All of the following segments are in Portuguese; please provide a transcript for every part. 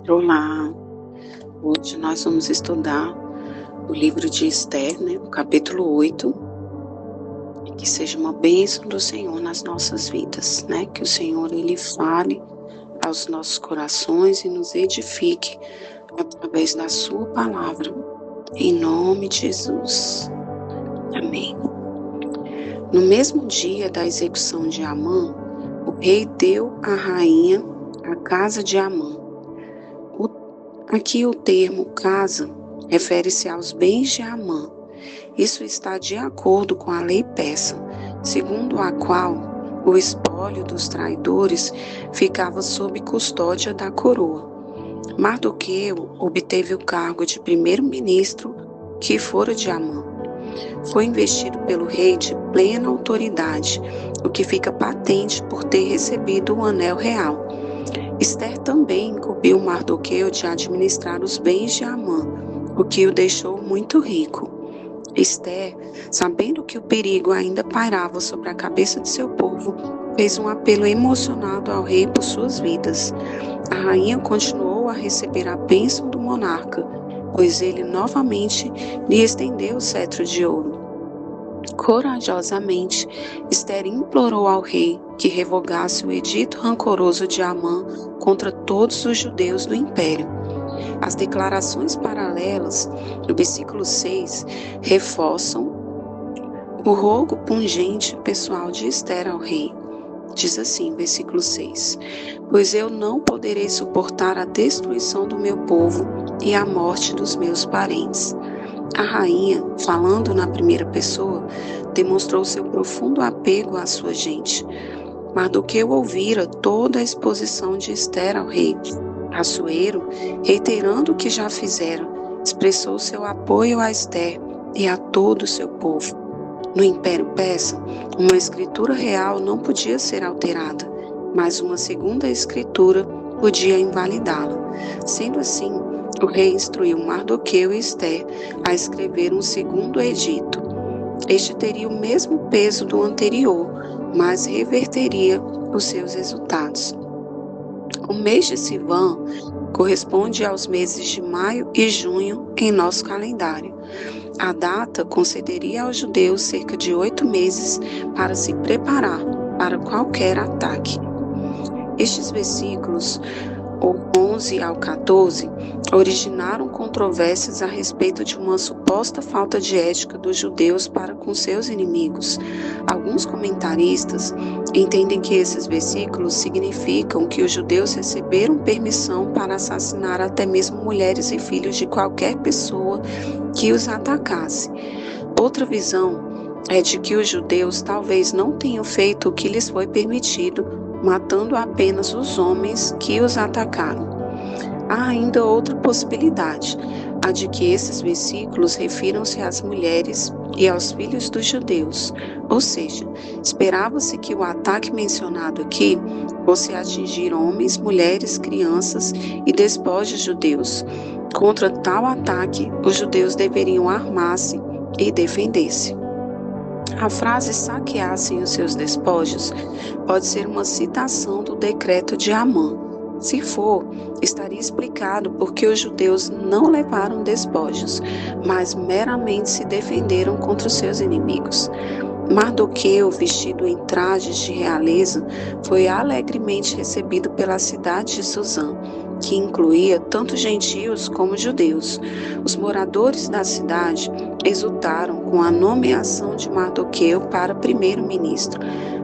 Olá, hoje nós vamos estudar o livro de Esther, o capítulo 8, e que seja uma bênção do Senhor nas nossas vidas, que o Senhor Ele fale aos nossos corações e nos edifique através da sua palavra, em nome de Jesus. Amém. No mesmo dia da execução de Amã, o rei deu à rainha a casa de Amã. Aqui o termo casa refere-se aos bens de Amã. Isso está de acordo com a lei persa, segundo a qual o espólio dos traidores ficava sob custódia da coroa. Mardoqueu obteve o cargo de primeiro-ministro que fora de Amã. Foi investido pelo rei de plena autoridade, o que fica patente por ter recebido o anel real. Esther também incumbiu Mardoqueu de administrar os bens de Amã, o que o deixou muito rico. Esther, sabendo que o perigo ainda pairava sobre a cabeça de seu povo, fez um apelo emocionado ao rei por suas vidas. A rainha continuou a receber a bênção do monarca, pois ele novamente lhe estendeu o cetro de ouro. Corajosamente, Esther implorou ao rei que revogasse o edito rancoroso de Amã contra todos os judeus do império. As declarações paralelas do versículo 6 reforçam o rogo pungente pessoal de Esther ao rei. Diz assim, versículo 6: Pois eu não poderei suportar a destruição do meu povo e a morte dos meus parentes. A rainha, falando na primeira pessoa, demonstrou seu profundo apego à sua gente. Mardoqueu ouvira toda a exposição de Esther ao rei. Assuero, reiterando o que já fizera, expressou seu apoio a Esther e a todo o seu povo. No Império Persa, uma escritura real não podia ser alterada, mas uma segunda escritura podia invalidá-la. Sendo assim, o rei instruiu Mardoqueu e Esther a escrever um segundo edito. Este teria o mesmo peso do anterior, mas reverteria os seus resultados. O mês de Sivan corresponde aos meses de maio e junho em nosso calendário. A data concederia aos judeus cerca de 8 meses para se preparar para qualquer ataque. Estes versículos, 11 ao 14, originaram controvérsias a respeito de uma suposta falta de ética dos judeus para com seus inimigos. Alguns comentaristas entendem que esses versículos significam que os judeus receberam permissão para assassinar até mesmo mulheres e filhos de qualquer pessoa que os atacasse. Outra visão é de que os judeus talvez não tenham feito o que lhes foi permitido, matando apenas os homens que os atacaram. Há ainda outra possibilidade, a de que esses versículos refiram-se às mulheres e aos filhos dos judeus, ou seja, esperava-se que o ataque mencionado aqui fosse atingir homens, mulheres, crianças e despojos judeus. Contra tal ataque, os judeus deveriam armar-se e defender-se. A frase saqueassem os seus despojos pode ser uma citação do decreto de Amã. Se for, estaria explicado porque os judeus não levaram despojos, mas meramente se defenderam contra os seus inimigos. Mardoqueu, vestido em trajes de realeza, foi alegremente recebido pela cidade de Suzã, que incluía tanto gentios como judeus. Os moradores da cidade exultaram com a nomeação de Mardoqueu para primeiro-ministro.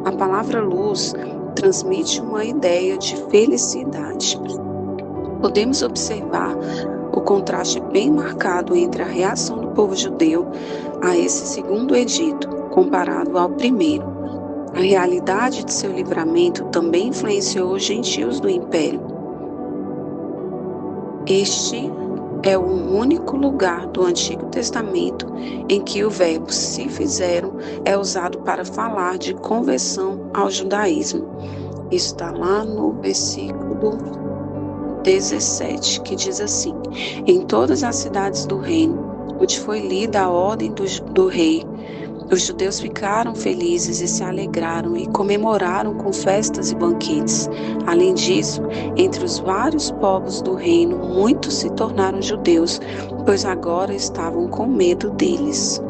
A palavra luz transmite uma ideia de felicidade. Podemos observar o contraste bem marcado entre a reação do povo judeu a esse segundo edito, comparado ao primeiro. A realidade de seu livramento também influenciou os gentios do império. Este é o único lugar do Antigo Testamento em que o verbo se fizeram é usado para falar de conversão ao judaísmo. Isso está lá no versículo 17, que diz assim: Em todas as cidades do reino, onde foi lida a ordem do rei, Os judeus ficaram felizes e se alegraram e comemoraram com festas e banquetes. Além disso, entre os vários povos do reino, muitos se tornaram judeus, pois agora estavam com medo deles.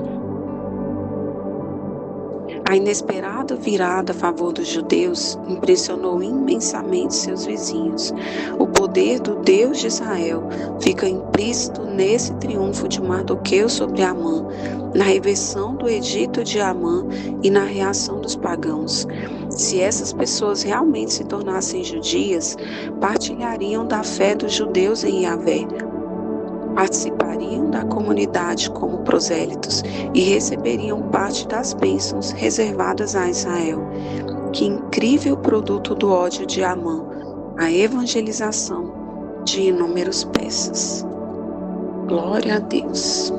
A inesperada virada a favor dos judeus impressionou imensamente seus vizinhos. O poder do Deus de Israel fica implícito nesse triunfo de Mardoqueu sobre Amã, na reversão do edito de Amã e na reação dos pagãos. Se essas pessoas realmente se tornassem judias, partilhariam da fé dos judeus em Yahvé, participariam da comunidade como prosélitos e receberiam parte das bênçãos reservadas a Israel. Que incrível produto do ódio de Amã, a evangelização de inúmeros persas. Glória a Deus.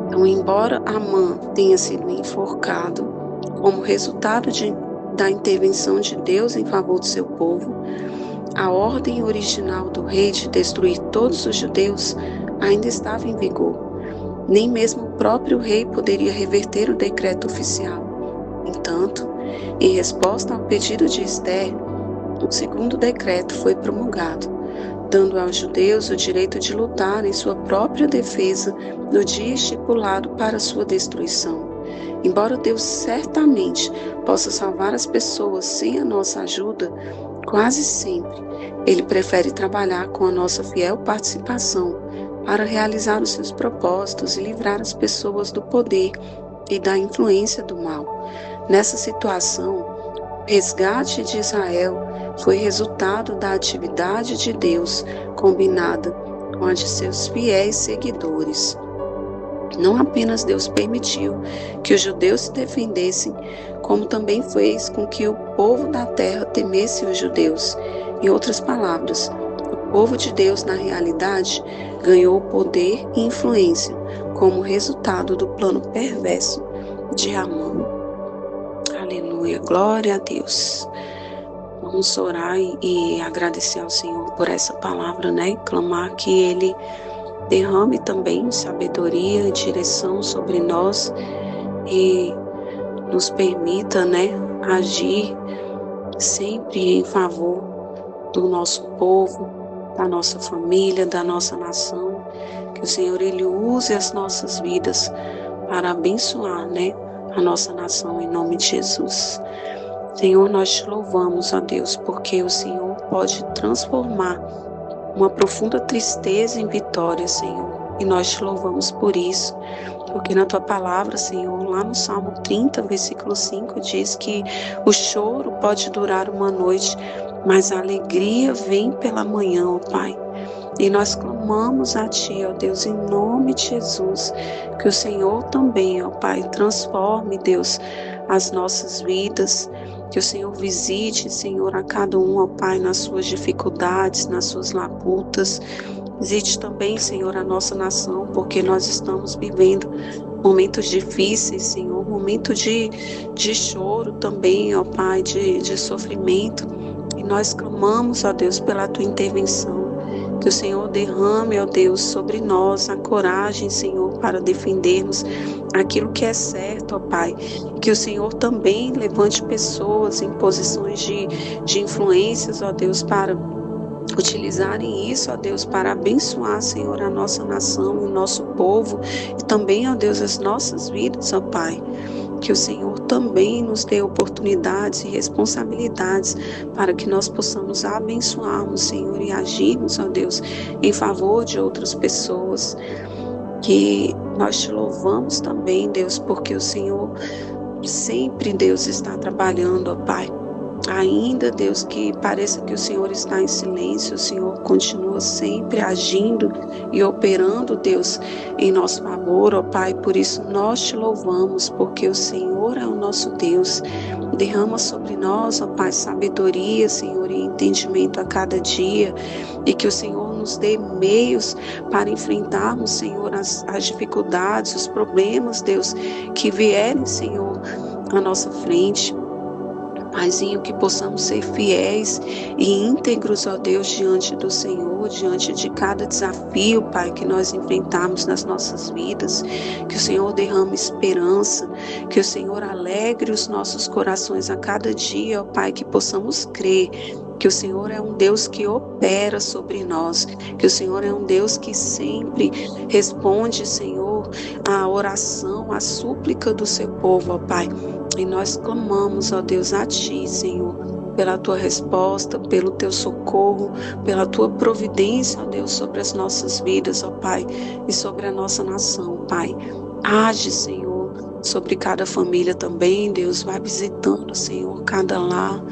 Então, embora Amã tenha sido enforcado como resultado da intervenção de Deus em favor do seu povo, a ordem original do rei de destruir todos os judeus ainda estava em vigor. Nem mesmo o próprio rei poderia reverter o decreto oficial. Entanto, em resposta ao pedido de Esther, um segundo decreto foi promulgado, dando aos judeus o direito de lutar em sua própria defesa no dia estipulado para sua destruição. Embora Deus certamente possa salvar as pessoas sem a nossa ajuda, quase sempre Ele prefere trabalhar com a nossa fiel participação para realizar os seus propósitos e livrar as pessoas do poder e da influência do mal. Nessa situação, o resgate de Israel foi resultado da atividade de Deus combinada com a de seus fiéis seguidores. Não apenas Deus permitiu que os judeus se defendessem, como também fez com que o povo da terra temesse os judeus. Em outras palavras, o povo de Deus, na realidade, ganhou poder e influência como resultado do plano perverso de Amã. Aleluia, glória a Deus. Vamos orar e agradecer ao Senhor por essa palavra, né? Clamar que Ele derrame também sabedoria e direção sobre nós e nos permita, né, agir sempre em favor do nosso povo, da nossa família, da nossa nação. Que o Senhor, Ele use as nossas vidas para abençoar, né, a nossa nação, em nome de Jesus. Senhor, nós te louvamos, ó Deus, porque o Senhor pode transformar uma profunda tristeza em vitória, Senhor. E nós te louvamos por isso, porque na tua palavra, Senhor, lá no Salmo 30, versículo 5, diz que o choro pode durar uma noite, mas a alegria vem pela manhã, ó Pai. E nós clamamos a Ti, ó Deus, em nome de Jesus, que o Senhor também, ó Pai, transforme, Deus, as nossas vidas, que o Senhor visite, Senhor, a cada um, ó Pai, nas suas dificuldades, nas suas labutas. Visite também, Senhor, a nossa nação, porque nós estamos vivendo momentos difíceis, Senhor, momento de choro também, ó Pai, de sofrimento. E nós clamamos, ó Deus, pela Tua intervenção. Que o Senhor derrame, ó Deus, sobre nós a coragem, Senhor, para defendermos aquilo que é certo, ó Pai. Que o Senhor também levante pessoas em posições de influências, ó Deus, para utilizarem isso, ó Deus, para abençoar, Senhor, a nossa nação, o nosso povo e também, ó Deus, as nossas vidas, ó Pai. Que o Senhor também nos dê oportunidades e responsabilidades para que nós possamos abençoarmos, Senhor, e agirmos, ó Deus, em favor de outras pessoas. Que nós te louvamos também, Deus, porque o Senhor sempre, Deus, está trabalhando, ó Pai. Ainda, Deus, que pareça que o Senhor está em silêncio, o Senhor continua sempre agindo e operando, Deus, em nosso favor, ó Pai. Por isso nós te louvamos, porque o Senhor é o nosso Deus. Derrama sobre nós, ó Pai, sabedoria, Senhor, e entendimento a cada dia, e que o Senhor nos dê meios para enfrentarmos, Senhor, as dificuldades, os problemas, Deus, que vierem, Senhor, à nossa frente. Paizinho, que possamos ser fiéis e íntegros, ó Deus, diante do Senhor, diante de cada desafio, Pai, que nós enfrentamos nas nossas vidas. Que o Senhor derrame esperança, que o Senhor alegre os nossos corações a cada dia, ó Pai, que possamos crer que o Senhor é um Deus que opera sobre nós, que o Senhor é um Deus que sempre responde, Senhor, a oração, a súplica do seu povo, ó Pai. E nós clamamos, ó Deus, a Ti, Senhor, pela Tua resposta, pelo Teu socorro, pela Tua providência, ó Deus, sobre as nossas vidas, ó Pai, e sobre a nossa nação, Pai. Age, Senhor, sobre cada família também, Deus, vai visitando, Senhor, cada lar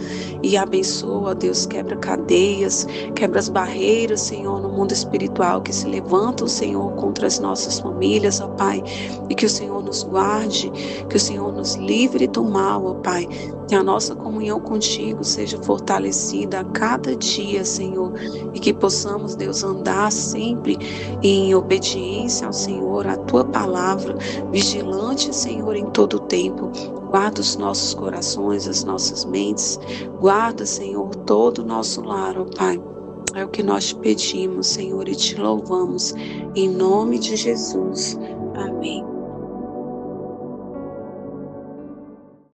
e abençoa, ó Deus, quebra cadeias, quebra as barreiras, Senhor, no mundo espiritual que se levantam, Senhor, contra as nossas famílias, ó Pai, e que o Senhor nos guarde, que o Senhor nos livre do mal, ó Pai, que a nossa comunhão contigo seja fortalecida a cada dia, Senhor, e que possamos, Deus, andar sempre em obediência ao Senhor, à Tua palavra, vigilante, Senhor, em todo o tempo. Guarda os nossos corações, as nossas mentes, guarda, Senhor, todo o nosso lar, ó Pai. É o que nós te pedimos, Senhor, e te louvamos, em nome de Jesus. Amém.